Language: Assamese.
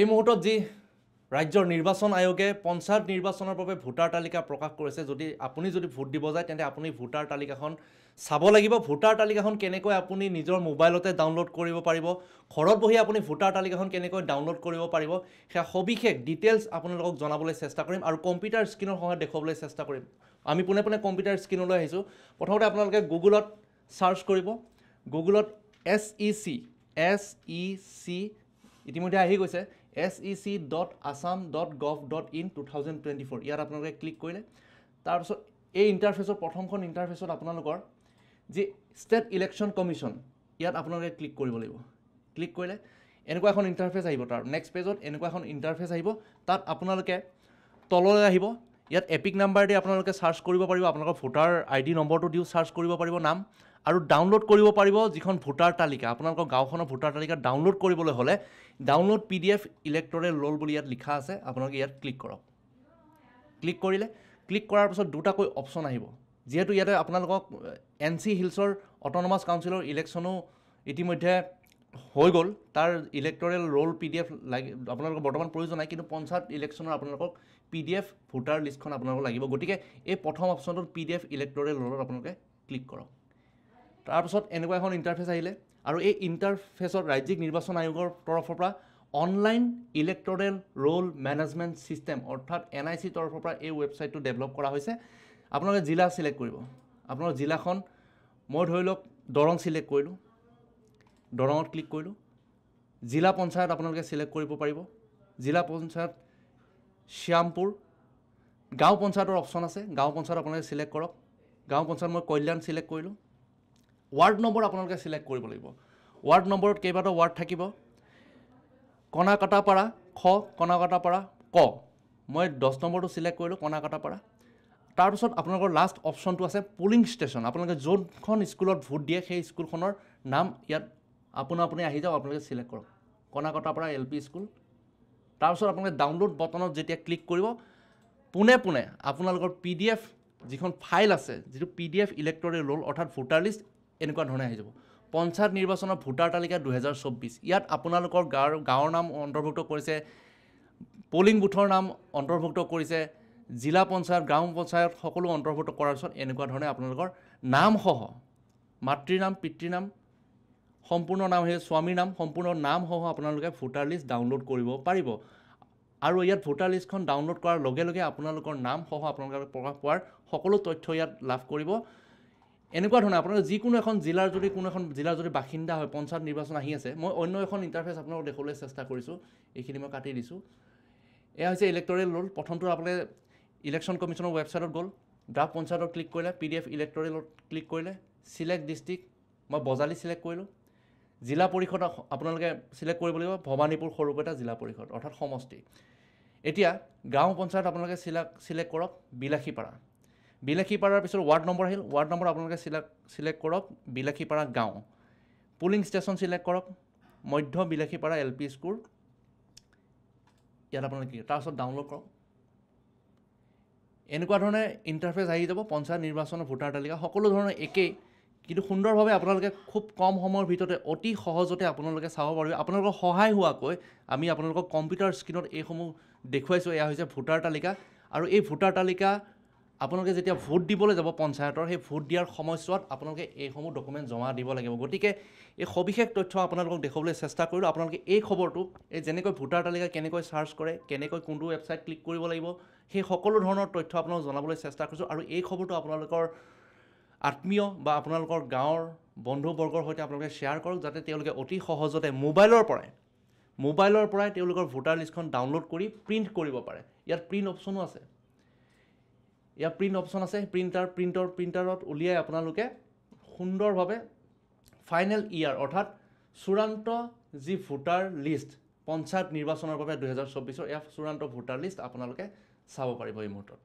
এই মুহূৰ্তত যি ৰাজ্যৰ নিৰ্বাচন আয়োগে পঞ্চায়ত নিৰ্বাচনৰ বাবে ভোটাৰ তালিকা প্ৰকাশ কৰিছে যদি আপুনি যদি ভোট দিব যায় তেন্তে আপুনি ভোটাৰ তালিকাখন চাব লাগিব ভোটাৰ তালিকাখন কেনেকৈ আপুনি নিজৰ মোবাইলতে ডাউনলোড কৰিব পাৰিব ঘৰত বহি আপুনি ভোটাৰ তালিকাখন কেনেকৈ ডাউনলোড কৰিব পাৰিব সেয়া সবিশেষ ডিটেইলছ আপোনালোকক জনাবলৈ চেষ্টা কৰিম আৰু কম্পিউটাৰ স্ক্ৰীনৰ সহায়ত দেখুৱাবলৈ চেষ্টা কৰিম আমি পুনে পুনে কম্পিউটাৰ স্ক্ৰীনলৈ আহিছোঁ প্ৰথমতে আপোনালোকে গুগলত সাৰ্চ কৰিব গুগলত SEC ইতিমধ্যে আহি গৈছে sec.assam.gov.in 2024 ইয়াত আপোনালোকে ক্লিক কৰিলে তাৰপিছত এই ইণ্টাৰফেচৰ প্ৰথমখন ইণ্টাৰফেচত আপোনালোকৰ যি ষ্টেট ইলেকশ্যন কমিশ্যন ইয়াত আপোনালোকে ক্লিক কৰিব লাগিব ক্লিক কৰিলে এনেকুৱা এখন ইণ্টাৰফেচ আহিব তাৰ নেক্সট পেজত এনেকুৱা এখন ইণ্টাৰফেচ আহিব তাত আপোনালোকে তললৈ আহিব ইয়াত এপিক নাম্বাৰ দি আপোনালোকে সাৰ্চ কৰিব পাৰিব আপোনালোকৰ ভোটাৰ ID নম্বৰটো দিও সাৰ্চ কৰিব পাৰিব নাম আৰু ডাউনলোড কৰিব পাৰিব যিখন ভোটাৰ তালিকা আপোনালোকৰ গাঁওখনৰ ভোটাৰ তালিকা ডাউনলোড কৰিবলৈ হ'লে ডাউনলোড PDF ইলেক্টৰেল ৰোল বুলি ইয়াত লিখা আছে আপোনালোকে ইয়াত ক্লিক কৰক ক্লিক কৰিলে ক্লিক কৰাৰ পিছত দুটাকৈ অপচন আহিব যেহেতু ইয়াতে আপোনালোকক NC হিলছৰ অটোনমাস কাউন্সিলৰ ইলেকশ্যনো ইতিমধ্যে হৈ গ'ল তাৰ ইলেক্টৰেল ৰোল PDF আপোনালোকৰ বৰ্তমান প্ৰয়োজন নাই কিন্তু পঞ্চায়ত ইলেকশ্যনৰ আপোনালোকক PDF ভোটাৰ লিষ্টখন আপোনালোকক লাগিব গতিকে এই প্ৰথম অপচনটোত PDF ইলেক্টৰেল ৰোলত আপোনালোকে ক্লিক কৰক তাৰপিছত এনেকুৱা এখন ইণ্টাৰফেচ আহিলে আৰু এই ইণ্টাৰফেচত ৰাজ্যিক নিৰ্বাচন আয়োগৰ তৰফৰ পৰা online electoral roll management system অৰ্থাৎ NIC তৰফৰ পৰা এই ৱেবছাইটটো ডেভেলপ কৰা হৈছে আপোনালোকে জিলা সিলেক্ট কৰিব আপোনাৰ জিলাখন মই ধৰি লওক দৰং সিলেক্ট কৰিলোঁ দৰঙত ক্লিক কৰিলোঁ জিলা পঞ্চায়ত আপোনালোকে সিলেক্ট কৰিব পাৰিব জিলা পঞ্চায়ত শ্যামপুৰ গাঁও পঞ্চায়তৰ অপচন আছে গাঁও পঞ্চায়ত আপোনালোকে সিলেক্ট কৰক গাঁও পঞ্চায়ত মই কল্যাণ সিলেক্ট কৰিলোঁ ৱাৰ্ড নম্বৰ আপোনালোকে সিলেক্ট কৰিব লাগিব ৱাৰ্ড নম্বৰত কেইবাটা ৱাৰ্ড থাকিব কণাকাটাপাৰা খ কণাকাটাপাৰা ক মই 10 নম্বৰটো সিলেক্ট কৰিলোঁ কণাকাটাপাৰা তাৰপিছত আপোনালোকৰ লাষ্ট অপচনটো আছে পুলিং ষ্টেচন আপোনালোকে যোনখন স্কুলত ভোট দিয়ে সেই স্কুলখনৰ নাম ইয়াত আপুনি আহি যাওক আপোনালোকে সিলেক্ট কৰক কণাকাটাপাৰা LP স্কুল তাৰপিছত আপোনালোকে ডাউনলোড বটনত যেতিয়া ক্লিক কৰিব পুনে পুনে আপোনালোকৰ PDF যিখন ফাইল আছে যিটো PDF ইলেক্টৰেল ৰোল অৰ্থাৎ ভোটাৰ লিষ্ট এনেকুৱা ধৰণে আহি যাব পঞ্চায়ত নিৰ্বাচনৰ ভোটাৰ তালিকা 2024 ইয়াত আপোনালোকৰ গাঁৱৰ নাম অন্তৰ্ভুক্ত কৰিছে পোলিং বুথৰ নাম অন্তৰ্ভুক্ত কৰিছে জিলা পঞ্চায়ত গাঁও পঞ্চায়ত সকলো অন্তৰ্ভুক্ত কৰাৰ পিছত এনেকুৱা ধৰণে আপোনালোকৰ নাম সহ মাতৃৰ নাম পিতৃৰ নাম সম্পূৰ্ণ নাম হে স্বামীৰ নাম সম্পূৰ্ণ নাম সহ আপোনালোকে ভোটাৰ লিষ্ট ডাউনলোড কৰিব পাৰিব আৰু ইয়াত ভোটাৰ লিষ্টখন ডাউনলোড কৰাৰ লগে লগে আপোনালোকৰ নাম সহ আপোনালোকে প্ৰকাশ পোৱাৰ সকলো তথ্য ইয়াত লাভ কৰিব এনেকুৱা ধৰণে আপোনালোকে যিকোনো এখন জিলাৰ যদি বাসিন্দা হয় পঞ্চায়ত নিৰ্বাচন আহি আছে মই অন্য এখন ইণ্টাৰফেচ আপোনালোকক দেখুৱাবলৈ চেষ্টা কৰিছোঁ এইখিনি মই কাটি দিছোঁ এয়া হৈছে ইলেক্টৰেল ৰোল প্ৰথমটো আপোনালোকে ইলেকশ্যন কমিশ্যনৰ ৱেবছাইটত গ'ল ড্ৰাফ্ট পঞ্চায়তত ক্লিক কৰিলে PDF ইলেক্টৰেলত ক্লিক কৰিলে সিলেক্ট ডিষ্ট্ৰিক্ট মই বজালী সিলেক্ট কৰিলোঁ জিলা পৰিষদ আপোনালোকে সিলেক্ট কৰিব লাগিব ভৱানীপুৰ সৰুপেটা জিলা পৰিষদ অৰ্থাৎ সমষ্টি এতিয়া গাঁও পঞ্চায়ত আপোনালোকে সিলেক্ট কৰক বিলাখীপাৰাৰ পিছত ৱাৰ্ড নম্বৰ আহিল ৱাৰ্ড নম্বৰ আপোনালোকে সিলেক্ট কৰক বিলাখীপাৰা গাঁও পুলিং ষ্টেচন সিলেক্ট কৰক মধ্য বিলাখীপাৰা LP স্কুল ইয়াত আপোনালোকে তাৰপিছত ডাউনলোড কৰক এনেকুৱা ধৰণে ইণ্টাৰফেচ আহি যাব পঞ্চায়ত নিৰ্বাচনৰ ভোটাৰ তালিকা সকলো ধৰণৰ একেই কিন্তু সুন্দৰভাৱে আপোনালোকে খুব কম সময়ৰ ভিতৰতে অতি সহজতে আপোনালোকে চাব পাৰিব আপোনালোকৰ সহায় হোৱাকৈ আমি আপোনালোকক কম্পিউটাৰ স্ক্ৰীনত এইসমূহ দেখুৱাইছোঁ এয়া হৈছে ভোটাৰ তালিকা আৰু এই ভোটাৰ তালিকা আপোনালোকে যেতিয়া ভোট দিবলৈ যাব পঞ্চায়তৰ সেই ভোট দিয়াৰ সময়ছোৱাত আপোনালোকে এইসমূহ ডকুমেণ্ট জমা দিব লাগিব গতিকে এই সবিশেষ তথ্য আপোনালোকক দেখুৱাবলৈ চেষ্টা কৰিলোঁ আপোনালোকে এই খবৰটো এই যেনেকৈ ভোটাৰ তালিকা কেনেকৈ সাৰ্চ কৰে কেনেকৈ কোনটো ৱেবছাইট ক্লিক কৰিব লাগিব সেই সকলো ধৰণৰ তথ্য আপোনালোকক জনাবলৈ চেষ্টা কৰিছোঁ আৰু এই খবৰটো আপোনালোকৰ আত্মীয় বা আপোনালোকৰ গাঁৱৰ বন্ধুবৰ্গৰ সৈতে আপোনালোকে শ্বেয়াৰ কৰক যাতে তেওঁলোকে অতি সহজতে মোবাইলৰ পৰাই তেওঁলোকৰ ভোটাৰ লিষ্টখন ডাউনলোড কৰি প্ৰিণ্ট কৰিব পাৰে ইয়াত প্ৰিণ্ট অপচনো আছে ইয়াত প্ৰিণ্ট অপচন আছে প্ৰিণ্টাৰত উলিয়াই আপোনালোকে সুন্দৰভাৱে ফাইনেল ইয়াৰ অৰ্থাৎ চূড়ান্ত যি ভোটাৰ লিষ্ট পঞ্চায়ত নিৰ্বাচনৰ বাবে 2024 এয়া চূড়ান্ত ভোটাৰ লিষ্ট আপোনালোকে চাব পাৰিব এই মুহূৰ্তত